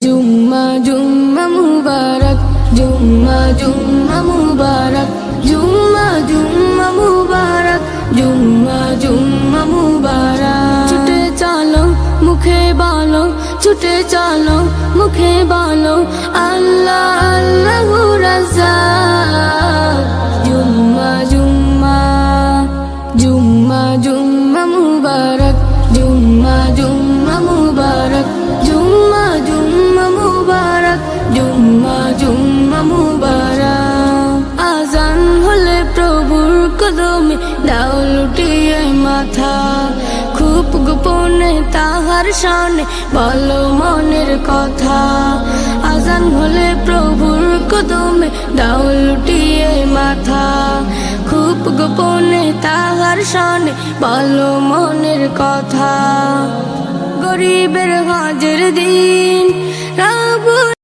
জুম্মা জুম্মা মুবারক, জুম্মা জুম্মা মুবারক, জুম্মা জুম্মা মুবারক, জুম্মা জুম্মা মুবারক। ছুটে চলো মুখে বলো, ছুটে চলো মুখে বলো, আল্লাহ আল্লাহু রাজ্জাক। জুম্মা জুম্মা জুম্মা জুম্মা মুবারক, জুম্মা জুম্মা মুবারক, জুম্মা জুম্মা মুবারক, জুম্মা জুম্মা মুবারক। আজান হলে প্রভুর কদমে দাও লুটিয়ে মাথা, খুব গোপনে তাহার শানে বলো মনের কথা। আজান হলে প্রভুর কদমে দাও লুটিয়ে মাথা, খুব গোপনে তাহার শানে বলো মনের কথা। গরিবের হজের দিন